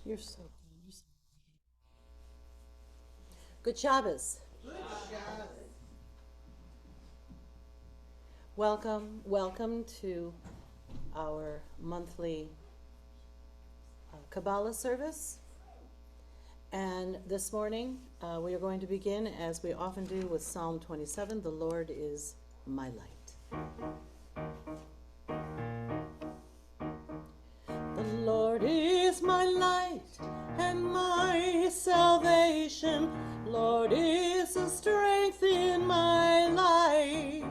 You're so good. You're so good. Shabbos. Welcome to our monthly Kabbalah service. And this morning, we are going to begin, as we often do, with Psalm 27, "The Lord is my light." The Lord is my light and my salvation. Lord is the strength in my life.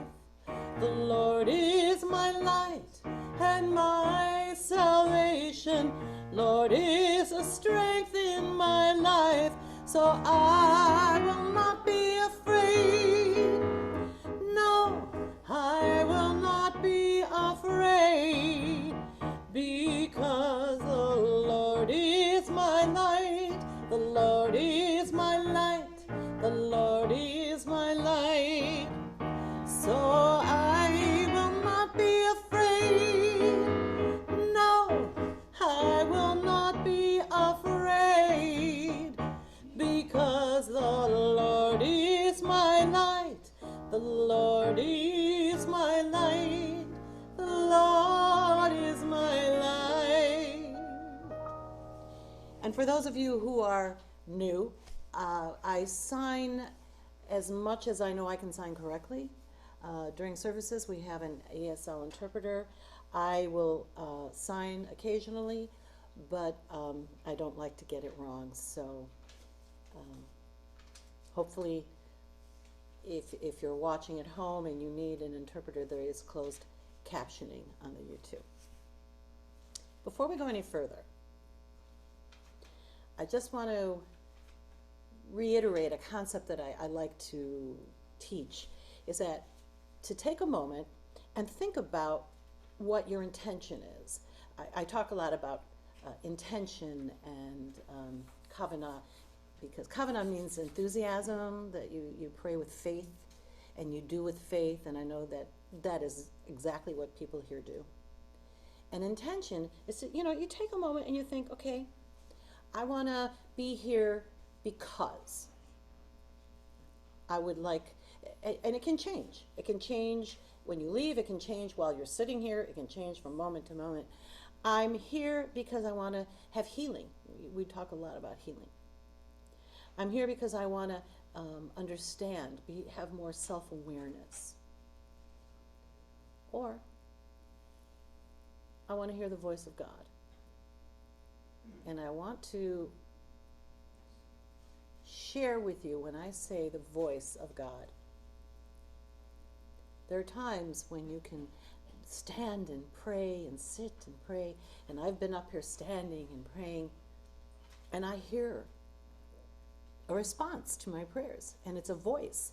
The Lord is my light and my salvation. Lord is the strength in my life. So I will not be afraid. No, I will not be afraid. Because the Lord is my light. The Lord is my light. The Lord is my light. So I will not be afraid. No, I will not be afraid. Because the Lord is my light. The Lord is my light. The Lord is my light. And for those of you who are new, I sign as much as I know I can sign correctly. During services, we have an ASL interpreter. I will sign occasionally, but I don't like to get it wrong. So hopefully, if you're watching at home and you need an interpreter, there is closed captioning on the YouTube. Before we go any further, I just want to reiterate a concept that I like to teach, is that to take a moment and think about what your intention is. I talk a lot about intention and Kavanah, because Kavanah means enthusiasm, that you pray with faith and you do with faith, and I know that that is exactly what people here do. And intention is to, you take a moment and you think, okay, I want to be here because I would like, and it can change. It can change when you leave, it can change while you're sitting here, it can change from moment to moment. I'm here because I want to have healing. We talk a lot about healing. I'm here because I want to understand, have more self-awareness. Or I want to hear the voice of God. And I want to share with you when I say the voice of God. There are times when you can stand and pray and sit and pray, and I've been up here standing and praying, and I hear a response to my prayers, and it's a voice,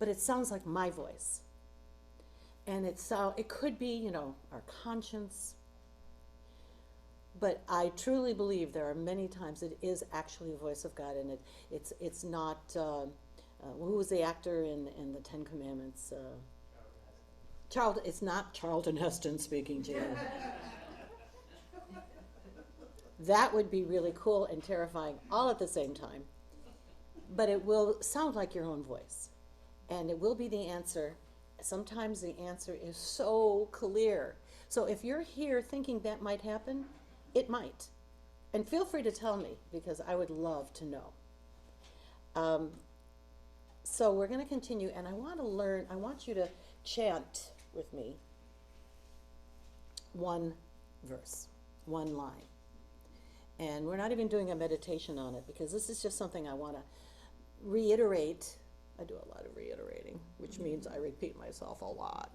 but it sounds like my voice. And it could be, our conscience, but I truly believe there are many times it is actually a voice of God, and it's not, who was the actor in the Ten Commandments? It's not Charlton Heston speaking to you. That would be really cool and terrifying all at the same time. But it will sound like your own voice, and it will be the answer. Sometimes the answer is so clear. So if you're here thinking that might happen, it might. And feel free to tell me, because I would love to know. So we're going to continue, and I want you to chant with me one verse, one line. And we're not even doing a meditation on it, because this is just something I want to reiterate. I do a lot of reiterating, which means I repeat myself a lot.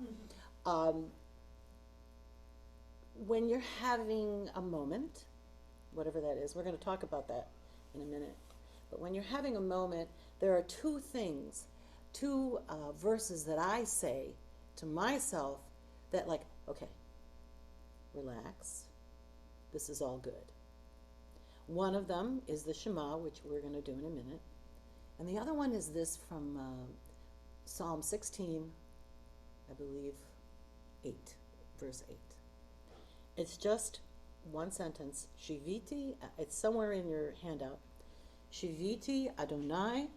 When you're having a moment, whatever that is, we're going to talk about that in a minute. But when you're having a moment, there are two verses that I say to myself that, like, okay, relax, this is all good. One of them is the Shema, which we're going to do in a minute. And the other one is this from Psalm 16, I believe, verse 8. It's just one sentence. Shiviti, it's somewhere in your handout. Shiviti Adonai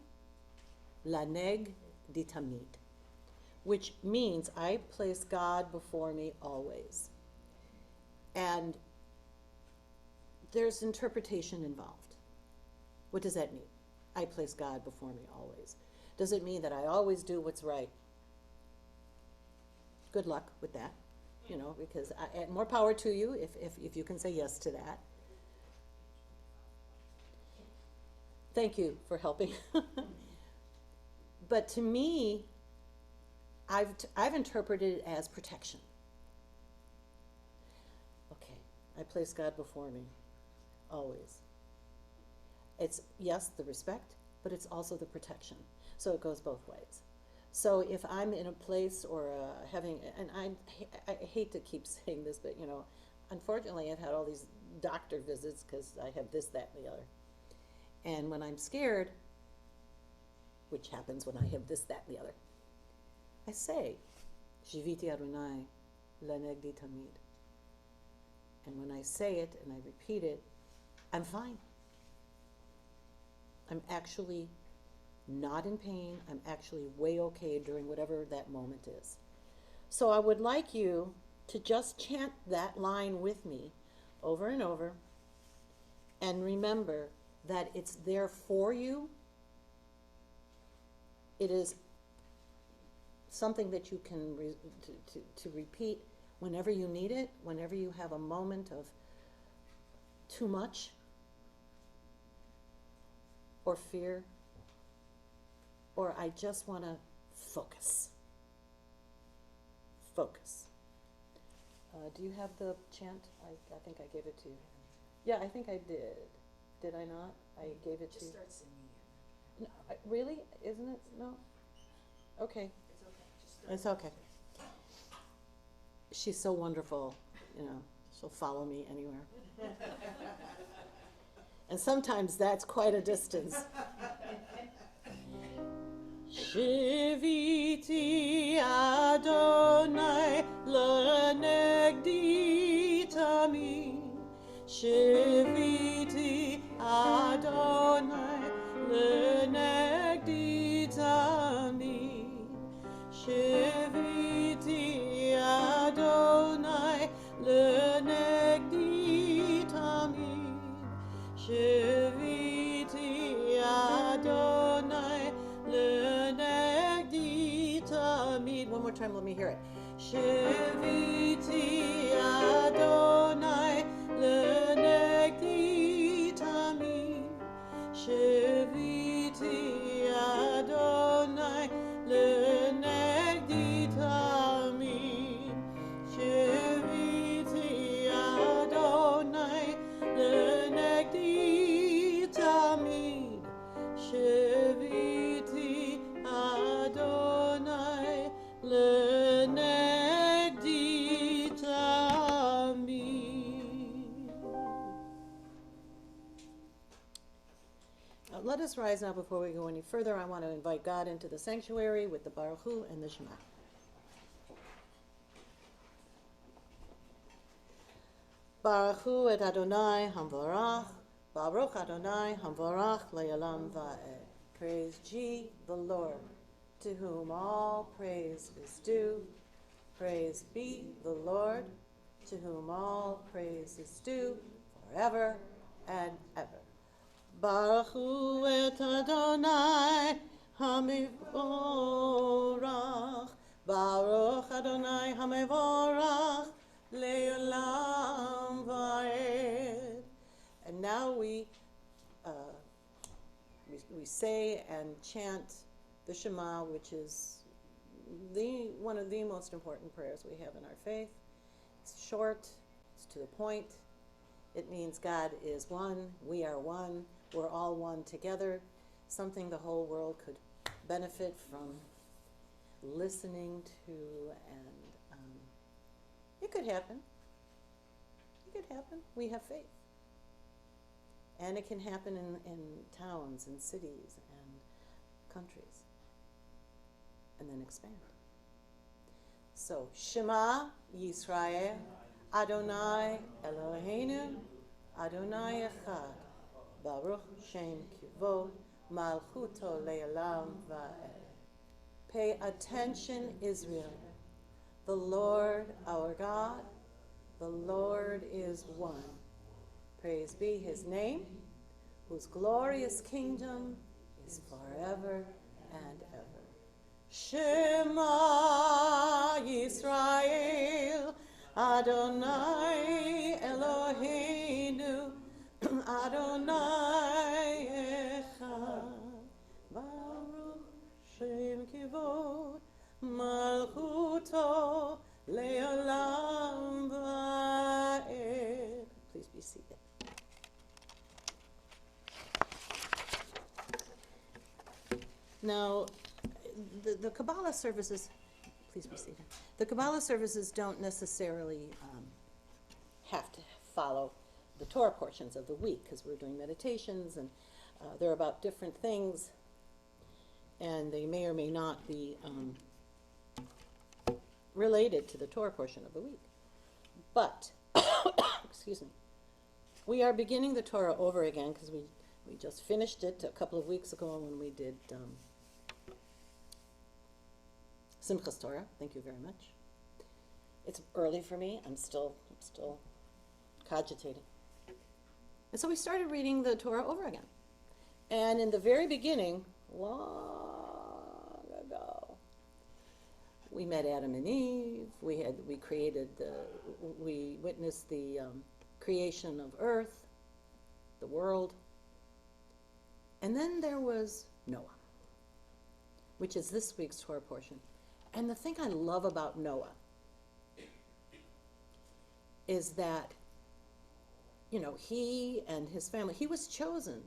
laneg ditamid, which means I place God before me always. And there's interpretation involved. What does that mean? I place God before me always. Does it mean that I always do what's right? Good luck with that, because and more power to you if you can say yes to that. Thank you for helping. But to me, I've interpreted it as protection. Okay, I place God before me, always. It's, yes, the respect, but it's also the protection. So it goes both ways. So if I'm in a place or having, and I hate to keep saying this, but unfortunately I've had all these doctor visits because I have this, that, and the other. And when I'm scared, which happens when I have this, that, and the other, I say, Shiviti Adonai lenegdi tamid. And when I say it and I repeat it, I'm fine. I'm actually not in pain. I'm actually way okay during whatever that moment is. So I would like you to just chant that line with me over and over, and remember that it's there for you. It is something that you can to repeat whenever you need it, whenever you have a moment of too much or fear, or I just want to focus. Focus. Do you have the chant? I think I gave it to you. Yeah, I think I did. Did I not? I gave it to you. Just start singing it. No, really? Isn't it? No? Okay. It's okay. Just start. It's okay. She's so wonderful, she'll follow me anywhere. And sometimes that's quite a distance. Shiviti Adonai lenegdi tamid. Shiviti Adonai lenegdi tamid. Shiviti Adonai lenegdi tamid. Shiviti Adonai lenegdi tamid. One more time, let me hear it. Shiviti Adonai lenegdi tamid. Shiviti Adonai lenegdi tamid. Shiviti Adonai lenegdi tamid. Shiviti Adonai lenegdi tamid. Let us rise now before we go any further. I want to invite God into the sanctuary with the Baruch Hu and the Shema. Baruch Hu et Adonai Hamvarach, Baruch Adonai Hamvarach Le'olam Va'ed. Praise ye the Lord, to whom all praise is due. Praise be the Lord, to whom all praise is due, forever and ever. Baruch Hu et Adonai Hamivorach, Baruch Adonai Hamivorach Le'olam Va'ed. And now we say and chant the Shema, which is one of the most important prayers we have in our faith. It's short, it's to the point. It means God is one, we are one, we're all one together, something the whole world could benefit from listening to, and it could happen. It could happen. We have faith. And it can happen in towns and cities and countries, and then expand. So, Shema Yisrael, Adonai Eloheinu, Adonai Echad, Baruch Shem Kivod, Malchuto Le'olam Va'ed. Pay attention, Israel. The Lord our God, the Lord is one. Praise be his name, whose glorious kingdom is forever and ever. Shema Yisrael, Adonai Eloheinu, Adonai Echad, Baruch Shem Kivod, Malchuto Le'olam Va'ed. Please be seated. Now, the Kabbalah services, please be seated. The Kabbalah services don't necessarily have to follow the Torah portions of the week, because we're doing meditations, and they're about different things, and they may or may not be related to the Torah portion of the week. But, excuse me, we are beginning the Torah over again, because we just finished it a couple of weeks ago when we did Simchas Torah. Thank you very much. It's early for me. I'm still cogitating. And so we started reading the Torah over again. And in the very beginning, long ago, we met Adam and Eve. We witnessed the creation of earth, the world. And then there was Noah, which is this week's Torah portion. And the thing I love about Noah is that, you know, he and his family, he was chosen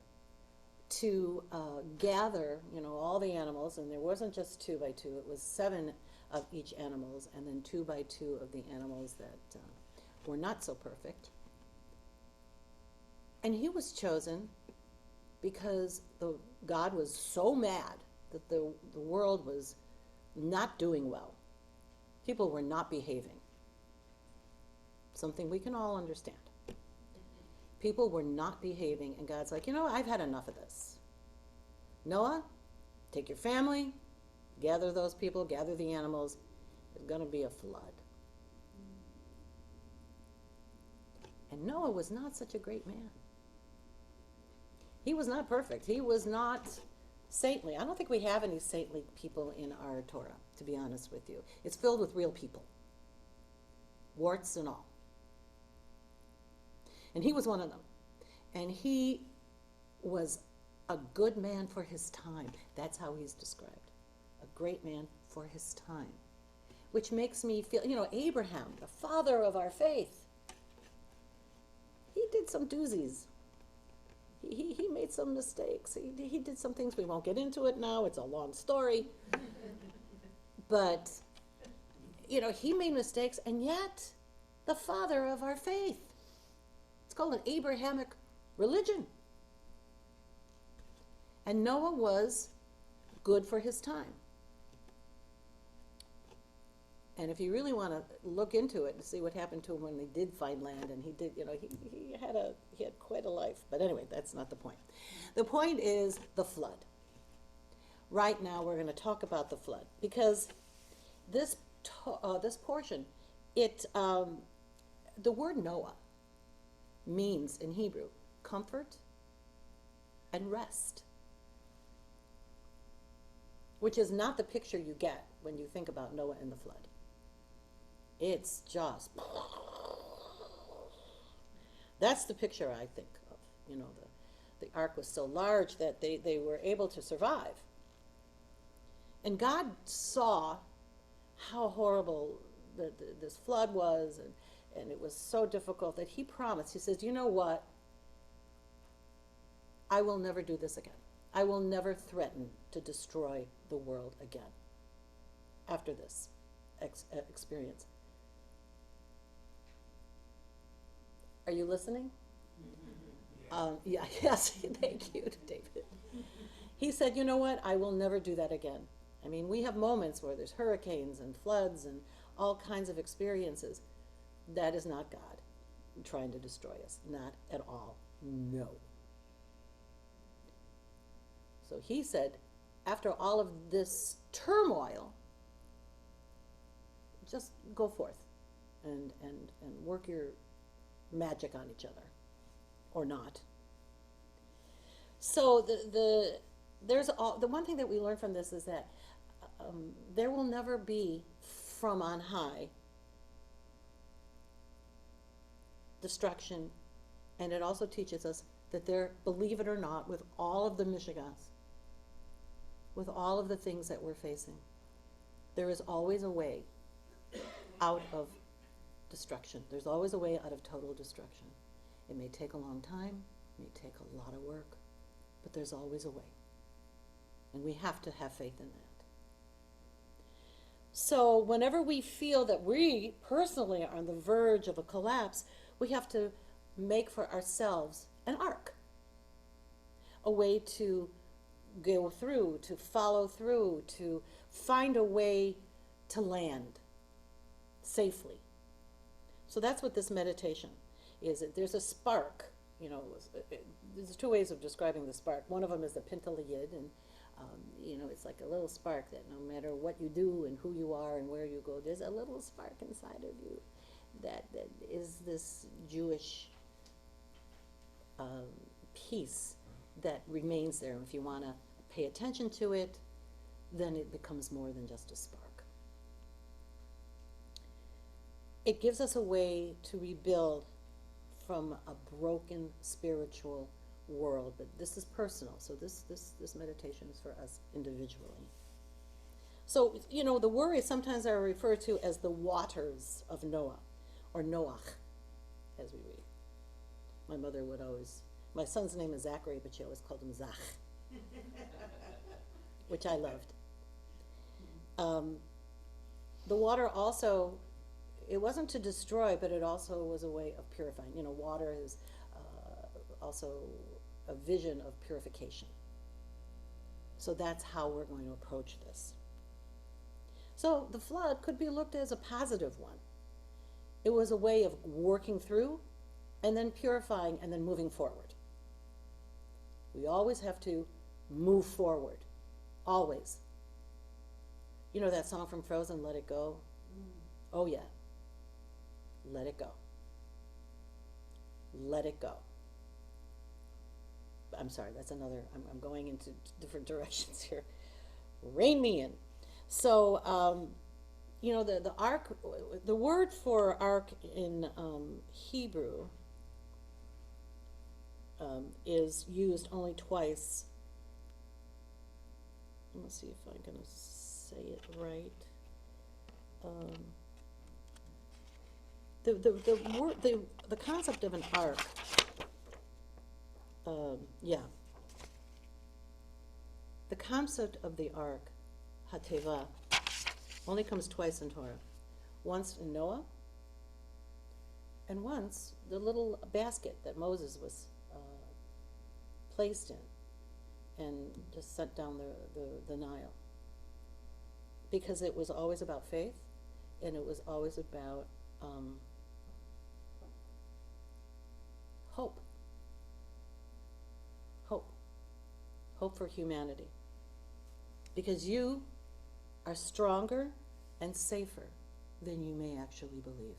to gather, you know, all the animals, and there wasn't just 2 by 2, it was 7 of each animals, and then 2 by 2 of the animals that were not so perfect. And he was chosen because God was so mad that the world was not doing well. People were not behaving. Something we can all understand. People were not behaving, and God's like, you know, I've had enough of this. Noah, take your family, gather those people, gather the animals. There's going to be a flood. And Noah was not such a great man. He was not perfect. He was not saintly. I don't think we have any saintly people in our Torah, to be honest with you. It's filled with real people, warts and all. And he was one of them. And he was a good man for his time. That's how he's described. A great man for his time. Which makes me feel, you know, Abraham, the father of our faith, he did some doozies. He made some mistakes. He did some things. We won't get into it now. It's a long story. But, you know, he made mistakes, and yet the father of our faith. It's called an Abrahamic religion. And Noah was good for his time. And if you really want to look into it and see what happened to him when they did find land, and he did, you know, he had quite a life. But anyway, that's not the point. The point is the flood. Right now, we're going to talk about the flood, because this portion, the word Noah means in Hebrew comfort and rest, which is not the picture you get when you think about Noah and the flood. It's just, that's the picture I think of. You know, the ark was so large that they were able to survive. And God saw how horrible this flood was, and it was so difficult that he promised. He says, you know what? I will never do this again. I will never threaten to destroy the world again after this experience. Are you listening? Yeah, yes, thank you, David. He said, you know what? I will never do that again. I mean, we have moments where there's hurricanes and floods and all kinds of experiences. That is not God trying to destroy us. Not at all. No. So he said, after all of this turmoil, just go forth and work your magic on each other, or not. So the one thing that we learn from this is that there will never be from on high destruction, and it also teaches us that there, believe it or not, with all of the mishigas, with all of the things that we're facing, there is always a way out of destruction. There's always a way out of total destruction. It may take a long time, it may take a lot of work, but there's always a way. And we have to have faith in that. So whenever we feel that we personally are on the verge of a collapse, we have to make for ourselves an arc, a way to go through, to follow through, to find a way to land safely. So that's what this meditation is. There's a spark, there's two ways of describing the spark. One of them is the Pintele Yid, and it's like a little spark that no matter what you do and who you are and where you go, there's a little spark inside of you that is this Jewish peace that remains there. And if you want to pay attention to it, then it becomes more than just a spark. It gives us a way to rebuild from a broken spiritual world, but this is personal, so this meditation is for us individually. So, the worries sometimes are referred to as the waters of Noah, or Noach, as we read. My mother would always, my son's name is Zachary, but she always called him Zach, which I loved. The water also, it wasn't to destroy, but it also was a way of purifying. Water is also a vision of purification. So that's how we're going to approach this. So the flood could be looked as a positive one. It was a way of working through and then purifying and then moving forward. We always have to move forward. Always. You know that song from Frozen, Let It Go? Oh yeah. Let it go. Let it go. I'm sorry, that's another, I'm going into different directions here. Rein me in. So, the ark, the word for ark in Hebrew is used only twice. Let me see if I'm going to say it right. The concept of an ark, the concept of the ark, hateva, only comes twice in Torah. Once in Noah, and once the little basket that Moses was placed in and just sent down the Nile. Because it was always about faith, and it was always about hope. Hope for humanity. Because you are stronger and safer than you may actually believe.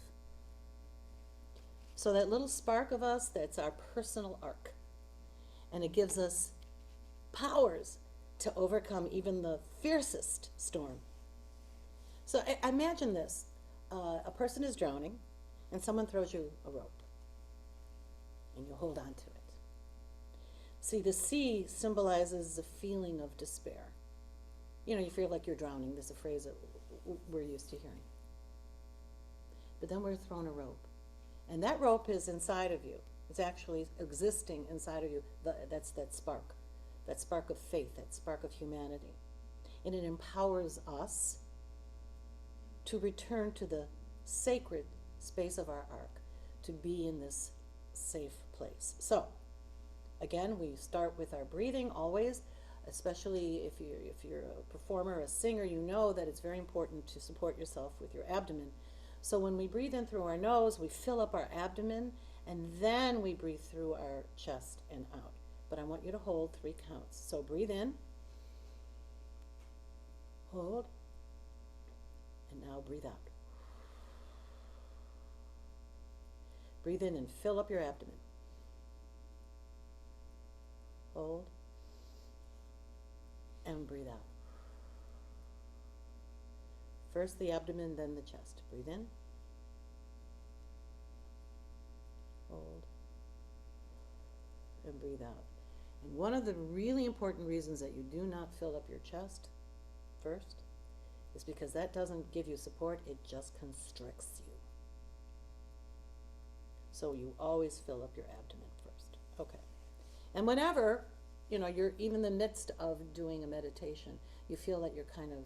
So that little spark of us, that's our personal ark. And it gives us powers to overcome even the fiercest storm. So imagine this. A person is drowning, and someone throws you a rope, and you hold on to it. See, the sea symbolizes the feeling of despair. You feel like you're drowning. There's a phrase that we're used to hearing. But then we're thrown a rope. And that rope is inside of you. It's actually existing inside of you. That's that spark of faith, that spark of humanity. And it empowers us to return to the sacred space of our ark, to be in this safe place. So, again, we start with our breathing always, especially if you're a performer, a singer, you know that it's very important to support yourself with your abdomen. So when we breathe in through our nose, we fill up our abdomen, and then we breathe through our chest and out. But I want you to hold 3 counts. So breathe in, hold, and now breathe out. Breathe in and fill up your abdomen. Hold, and breathe out. First the abdomen, then the chest. Breathe in. Hold. And breathe out. And one of the really important reasons that you do not fill up your chest first is because that doesn't give you support, it just constricts you. So you always fill up your abdomen first. Okay. And whenever, you're even in the midst of doing a meditation, you feel that you're kind of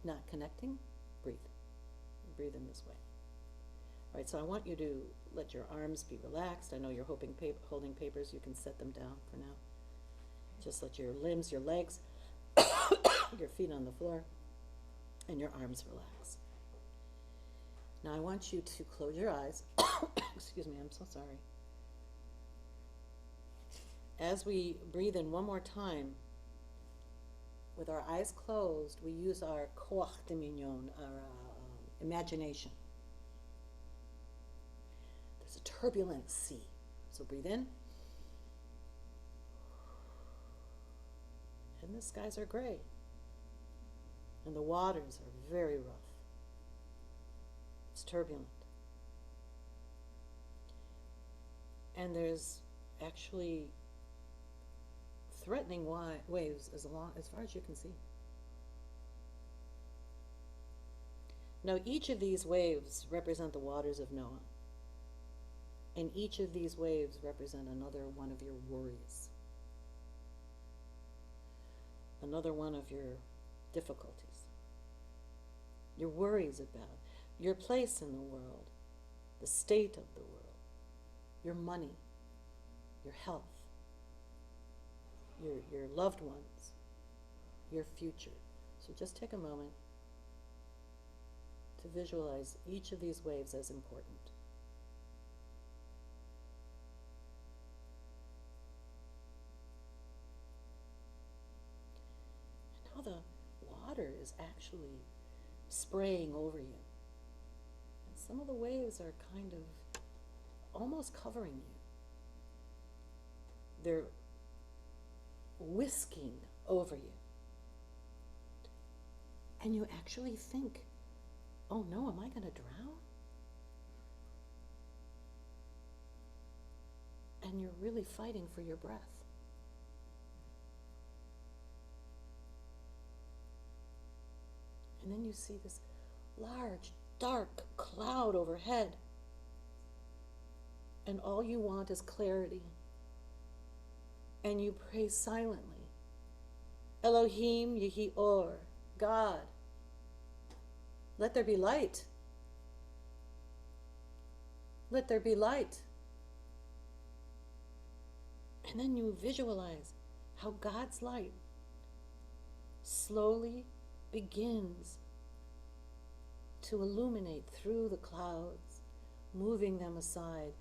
not connecting, breathe. Breathe in this way. All right, so I want you to let your arms be relaxed. I know you're holding papers. You can set them down for now. Just let your limbs, your legs, your feet on the floor, and your arms relax. Now I want you to close your eyes. Excuse me, I'm so sorry. As we breathe in one more time, with our eyes closed, we use our koach de mignon, our imagination. There's a turbulent sea. So breathe in. And the skies are gray. And the waters are very rough. It's turbulent. And there's actually threatening waves as far as you can see. Now each of these waves represent the waters of Noah. And each of these waves represent another one of your worries. Another one of your difficulties. Your worries about your place in the world, the state of the world, your money, your health, your loved ones, your future. So just take a moment to visualize each of these waves as important. And now the water is actually spraying over you. And some of the waves are kind of almost covering you. They're whisking over you. And you actually think, oh no, am I going to drown? And you're really fighting for your breath. And then you see this large, dark cloud overhead. And all you want is clarity. And you pray silently. Elohim Yehi Or, God, let there be light. Let there be light. And then you visualize how God's light slowly begins to illuminate through the clouds, moving them aside,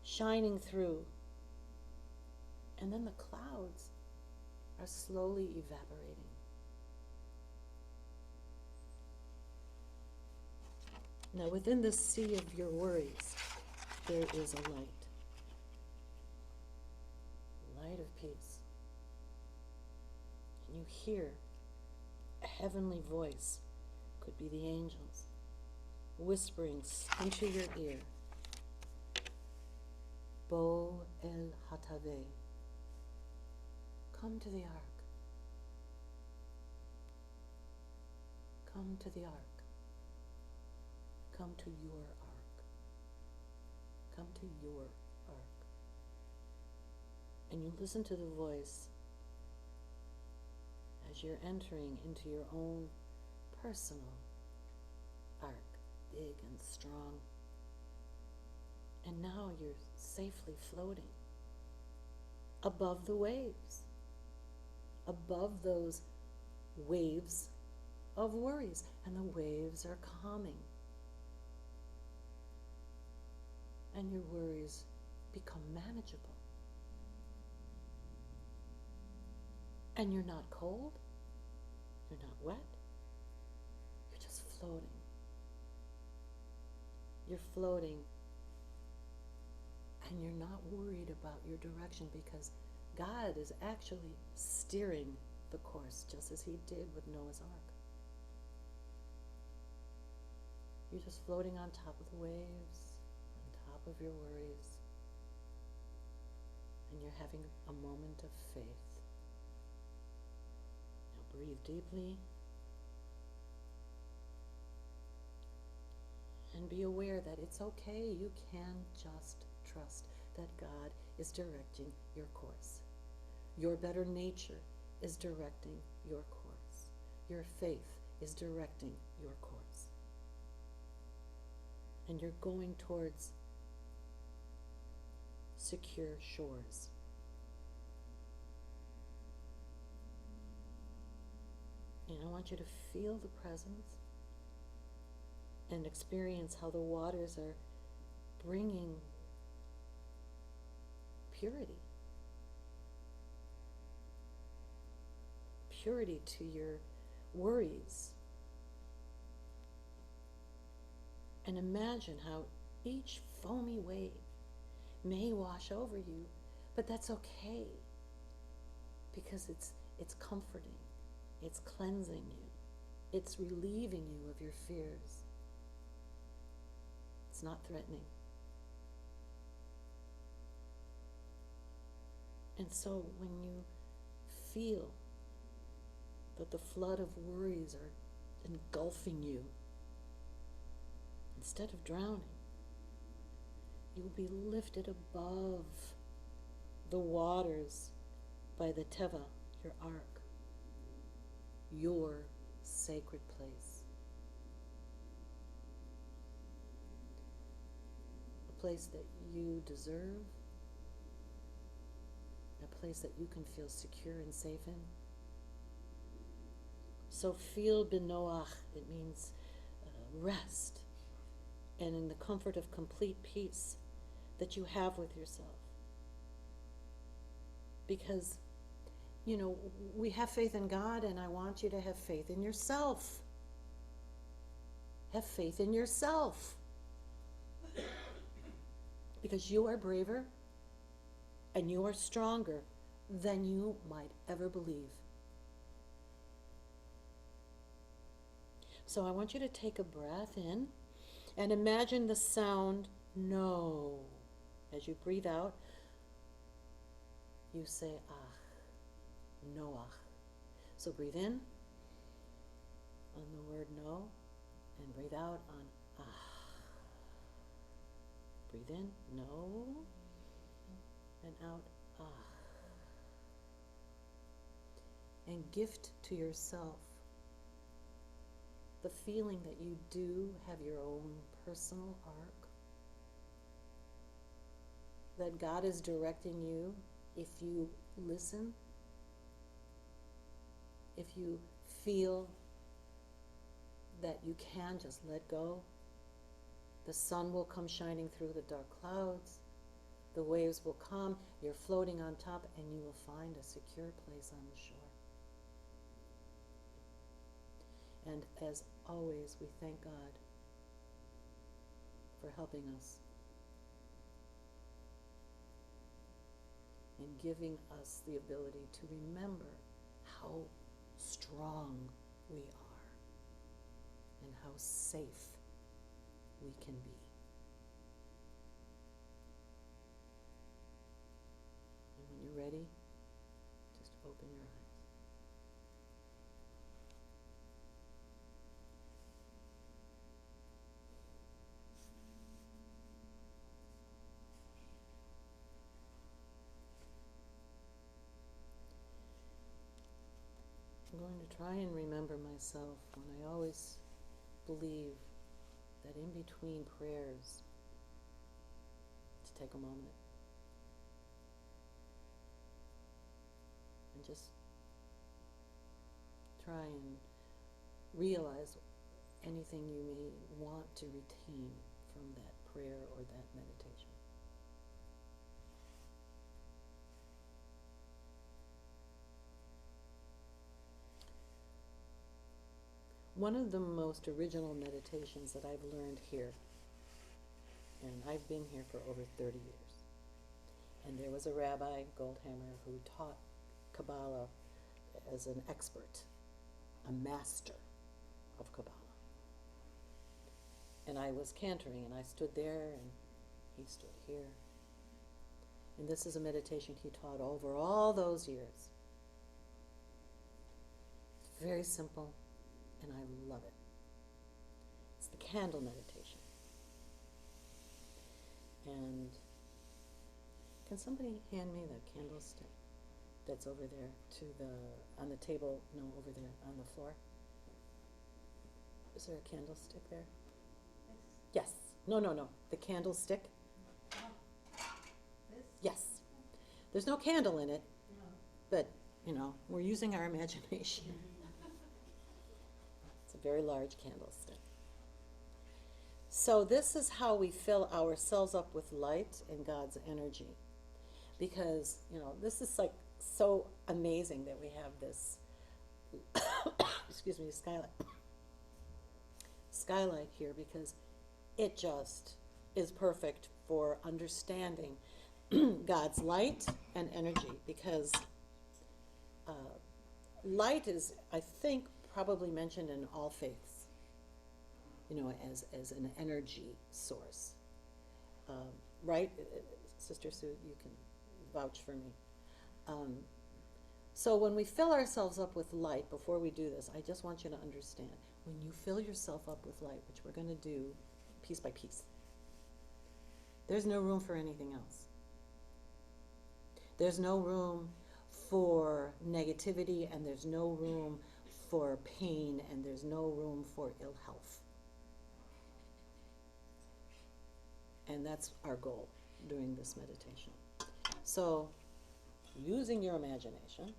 shining through. And then the clouds are slowly evaporating. Now within this sea of your worries, there is a light. Light of peace. And you hear a heavenly voice, could be the angels, whispering into your ear, Bo el Hataveh. Come to the ark. Come to the ark. Come to your ark. Come to your ark. And you listen to the voice as you're entering into your own personal ark, big and strong. And now you're safely floating above the waves. Above those waves of worries, and the waves are calming. And your worries become manageable. And you're not cold, you're not wet, you're just floating. You're floating, and you're not worried about your direction because God is actually steering the course, just as he did with Noah's Ark. You're just floating on top of the waves, on top of your worries, and you're having a moment of faith. Now breathe deeply and be aware that it's okay. You can just trust that God is directing your course. Your better nature is directing your course. Your faith is directing your course. And you're going towards secure shores. And I want you to feel the presence and experience how the waters are bringing purity. Purity to your worries. And imagine how each foamy wave may wash over you, but that's okay because it's comforting, it's cleansing you, it's relieving you of your fears. It's not threatening. And so when you feel that the flood of worries are engulfing you, instead of drowning, you will be lifted above the waters by the Teva, your ark, your sacred place. A place that you deserve, a place that you can feel secure and safe in. So feel benoach, it means rest, and in the comfort of complete peace that you have with yourself. Because, we have faith in God, and I want you to have faith in yourself. Have faith in yourself. Because you are braver and you are stronger than you might ever believe. So I want you to take a breath in and imagine the sound no. As you breathe out, you say ach, noach. So breathe in on the word no and breathe out on ach. Breathe in, no, and out, ach. And gift to yourself the feeling that you do have your own personal arc, that God is directing you if you listen, if you feel that you can just let go. The sun will come shining through the dark clouds, the waves will come, you're floating on top, and you will find a secure place on the shore. And as always, we thank God for helping us and giving us the ability to remember how strong we are and how safe we can be. And when you're ready, just open your eyes. I'm going to try and remember myself when I always believe that in between prayers, to take a moment and just try and realize anything you may want to retain from that prayer or that meditation. One of the most original meditations that I've learned here, and I've been here for over 30 years, and there was a rabbi, Goldhammer, who taught Kabbalah as an expert, a master of Kabbalah. And I was cantering, and I stood there, and he stood here. And this is a meditation he taught over all those years. It's very simple, and I love it. It's the candle meditation. And can somebody hand me the candlestick that's over there on the table, no, over there on the floor? Is there a candlestick there? Yes. No. The candlestick? This? Yes. There's no candle in it, No. but, we're using our imagination. It's a very large candlestick. So this is how we fill ourselves up with light and God's energy. Because, this is like so amazing that we have this, excuse me, skylight here, because it just is perfect for understanding God's light and energy, because light is, I think, probably mentioned in all faiths, as an energy source. Right? Sister Sue, you can vouch for me. So when we fill ourselves up with light, before we do this, I just want you to understand, when you fill yourself up with light, which we're going to do piece by piece, there's no room for anything else. There's no room for negativity, and there's no room for pain, and there's no room for ill health. And that's our goal during this meditation. So, using your imagination,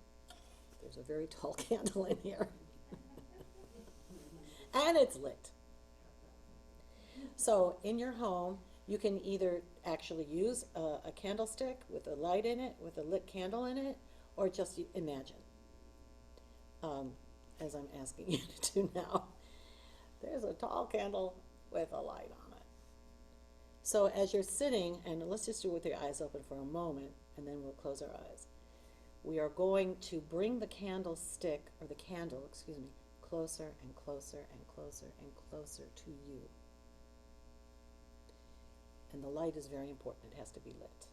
there's a very tall candle in here, and it's lit. So, in your home, you can either actually use a candlestick with a light in it, with a lit candle in it, or just imagine, as I'm asking you to do now. There's a tall candle with a light on it. So as you're sitting, and let's just do it with your eyes open for a moment, and then we'll close our eyes. We are going to bring the candlestick, or the candle, closer and closer and closer and closer to you. And the light is very important. It has to be lit.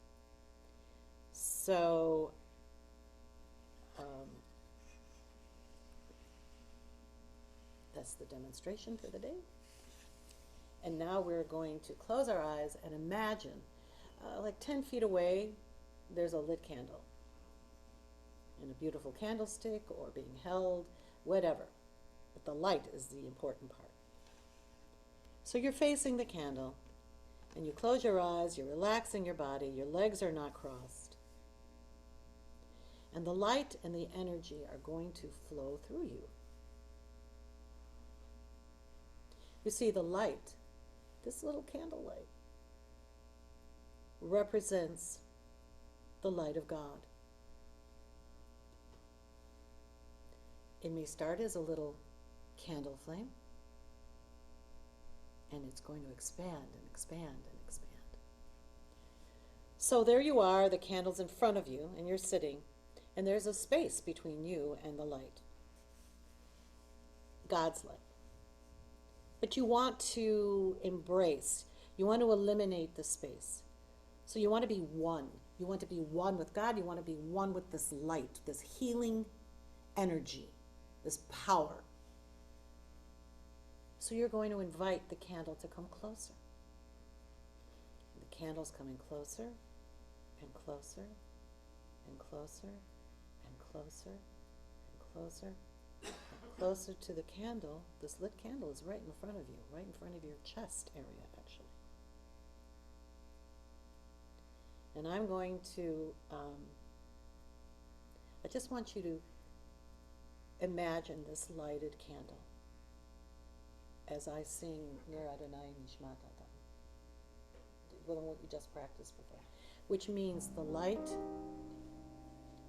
So, that's the demonstration for the day. And now we're going to close our eyes and imagine, like 10 feet away, there's a lit candle. In a beautiful candlestick, or being held, whatever. But the light is the important part. So you're facing the candle, and you close your eyes, you're relaxing your body, your legs are not crossed. And the light and the energy are going to flow through you. You see, the light, this little candle light, represents the light of God. It may start as a little candle flame, and it's going to expand and expand and expand. So there you are, the candle's in front of you, and you're sitting, and there's a space between you and the light. God's light. But you want to embrace, you want to eliminate the space. So you want to be one. You want to be one with God. You want to be one with this light, this healing energy, this power. So you're going to invite the candle to come closer. The candle's coming closer and closer and closer and closer and closer and closer to the candle. This lit candle is right in front of you, right in front of your chest area, actually. And I'm going to, I just want you to imagine this lighted candle. as I sing Ner Adonai Nishmat Adam, what you just practiced before, which means the light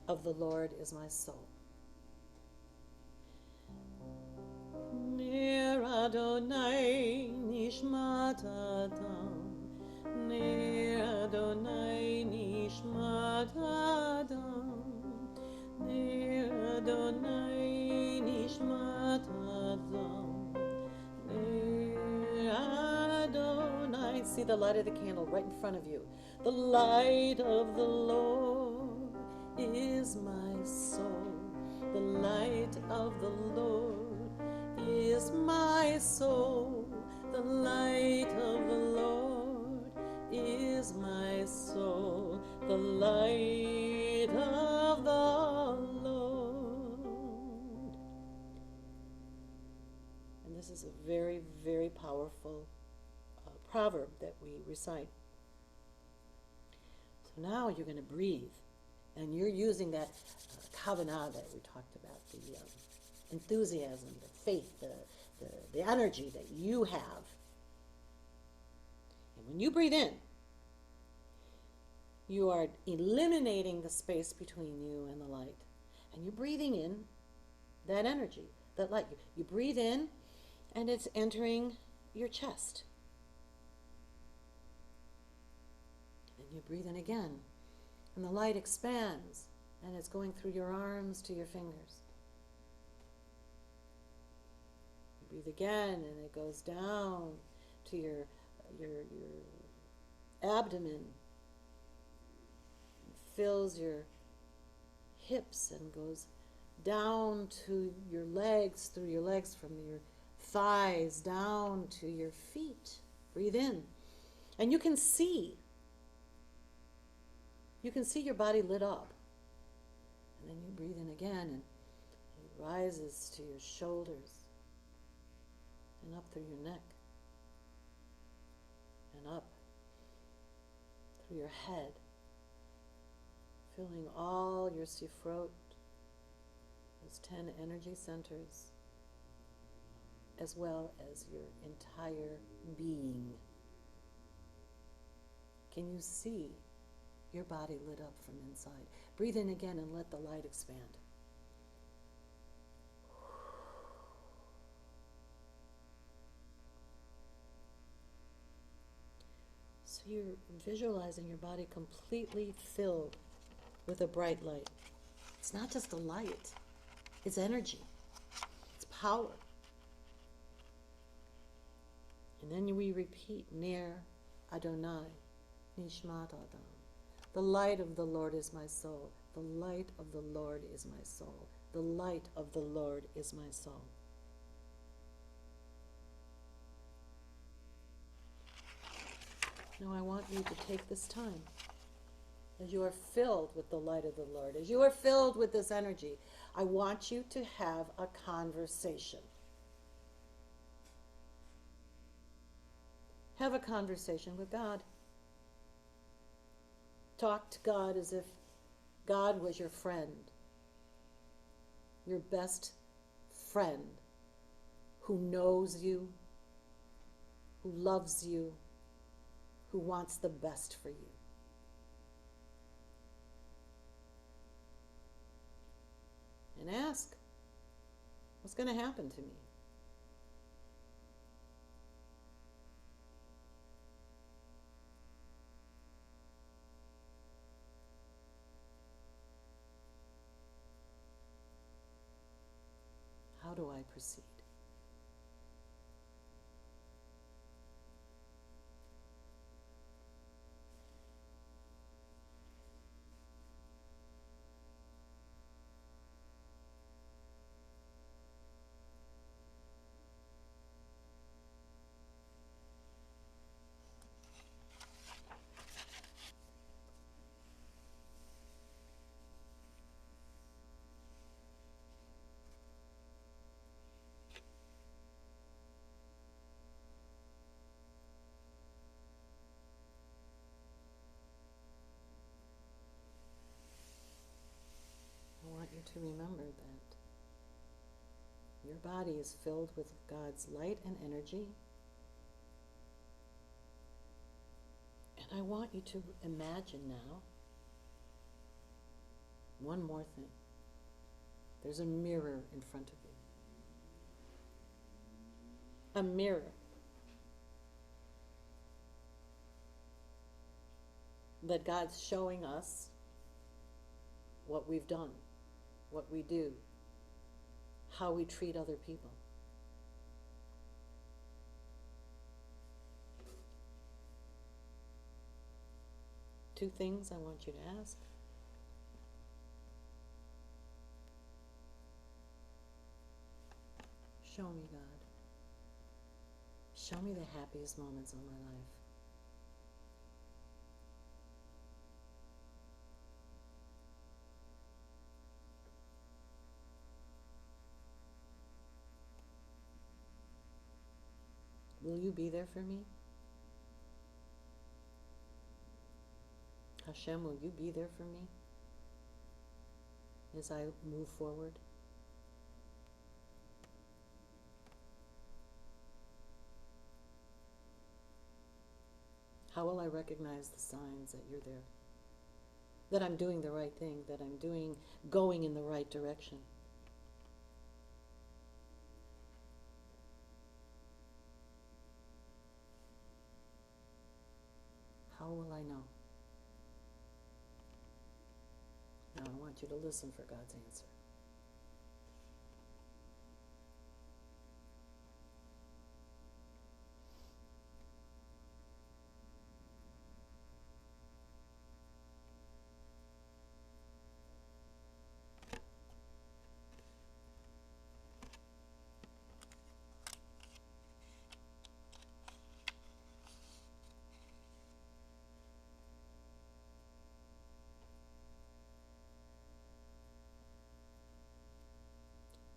of the Lord is my soul. Ner Adonai Nishmat Adam, Ner Adonai Nishmat Adam, Ner Adonai Nishmat Adam, Ner Adonai. See the light of the candle right in front of you. The light of the Lord is my soul. The light of the Lord is my soul. The light of the Lord is my soul. The light of the Lord. And this is a very, very powerful proverb that we recite. So now you're going to breathe. And you're using that Kabbalah that we talked about, the enthusiasm, the faith, the energy that you have. And when you breathe in, you are eliminating the space between you and the light. And you're breathing in that energy, that light. You breathe in, and it's entering your chest. And you breathe in again, and the light expands, and it's going through your arms to your fingers. You breathe again, and it goes down to your abdomen, fills your hips, and goes down to your legs, through your legs, from your thighs down to your feet. Breathe in, and you can see your body lit up. And then you breathe in again, and it rises to your shoulders and up through your neck and up through your head, filling all your sifrot, those 10 energy centers, as well as your entire being. Can you see your body lit up from inside? Breathe in again and let the light expand. So you're visualizing your body completely filled with a bright light. It's not just a light, it's energy, it's power. And then we repeat, Ner Adonai Nishmat Adam. The light of the Lord is my soul. The light of the Lord is my soul. The light of the Lord is my soul. Now I want you to take this time, as you are filled with the light of the Lord, as you are filled with this energy, I want you to have a conversation. Have a conversation with God. Talk to God as if God was your friend, your best friend, who knows you, who loves you, who wants the best for you. And ask, what's going to happen to me? How do I proceed? I want you to remember that Your body is filled with God's light and energy. And I want you to imagine now one more thing. There's a mirror in front of you. A mirror that God's showing us what we've done, what we do, how we treat other people. Two things I want you to ask. Show me, God. Show me the happiest moments of my life. Will you be there for me? Hashem, will you be there for me as I move forward? How will I recognize the signs that you're there? That I'm doing the right thing, that I'm going in the right direction. How will I know? Now I want you to listen for God's answer.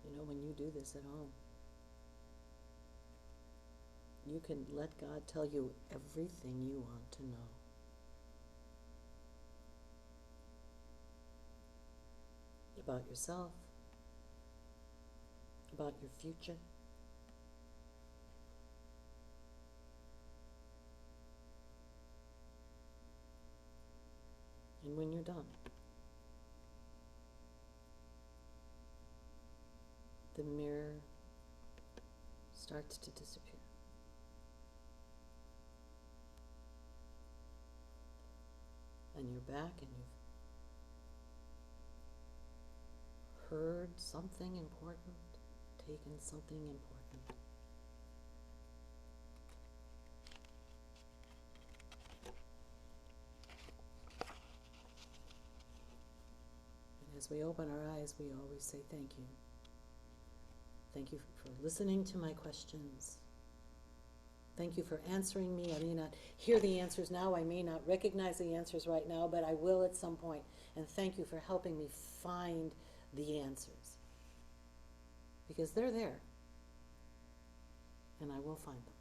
You know, when you do this at home, you can let God tell you everything you want to know. About yourself, about your future. And when you're done, the mirror starts to disappear. And you're back and you've heard something important, taken something important. And as we open our eyes, we always say thank you. Thank you for listening to my questions. Thank you for answering me. I may not hear the answers now. I may not recognize the answers right now, but I will at some point. And thank you for helping me find the answers. Because they're there. And I will find them.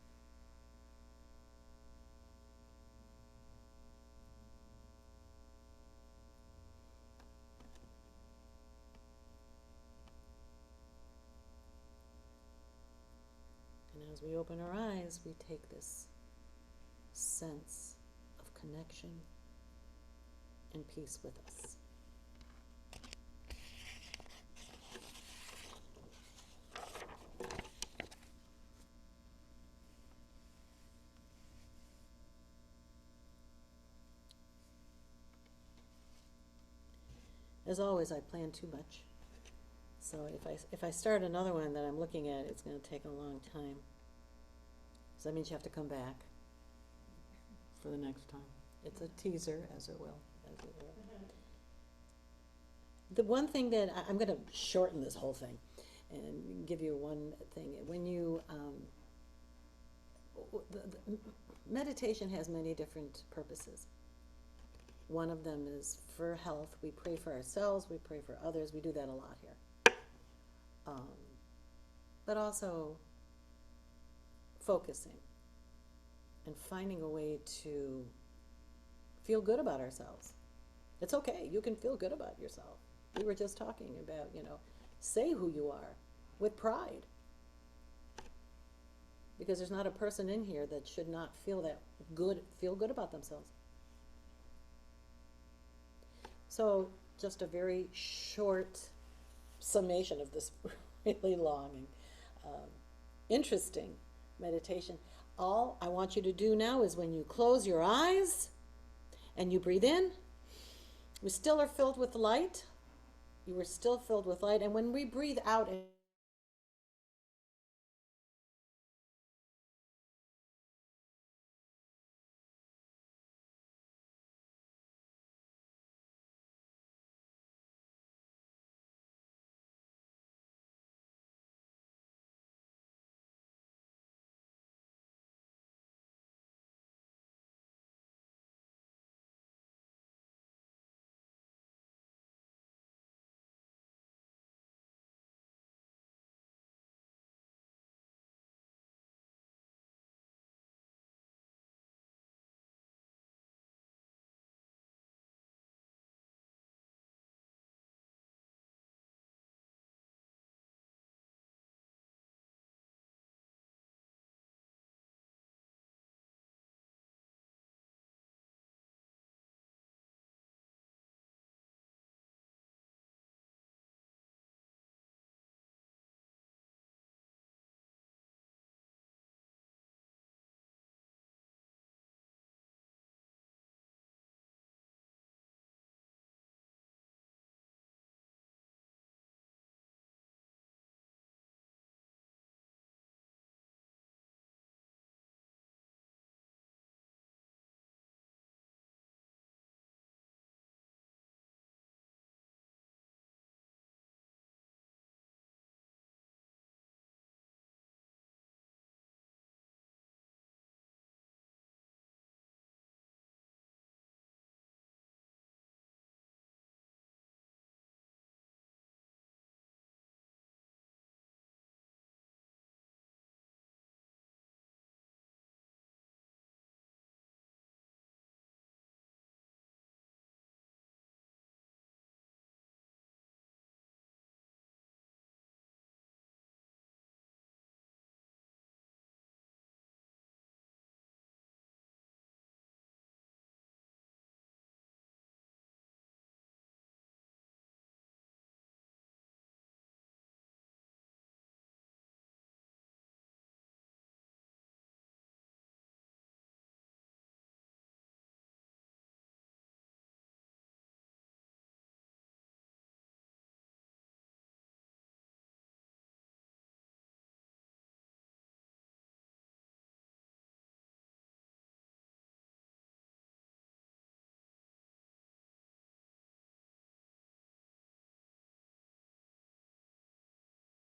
And as we open our eyes, we take this sense of connection and peace with us. As always, I plan too much. So if I start another one that I'm looking at, it's going to take a long time. So that means you have to come back for the next time. It's a teaser, as it will. The one thing that I'm going to shorten this whole thing and give you one thing. When you meditation has many different purposes. One of them is for health. We pray for ourselves. We pray for others. We do that a lot here. But also focusing and finding a way to feel good about ourselves. It's okay. You can feel good about yourself. We were just talking about, say who you are. with pride. Because there's not a person in here that should not feel good about themselves. So just a very short summation of this really long and interesting meditation. All I want you to do now is when you close your eyes and you breathe in, we still are filled with light. You are still filled with light. And when we breathe out,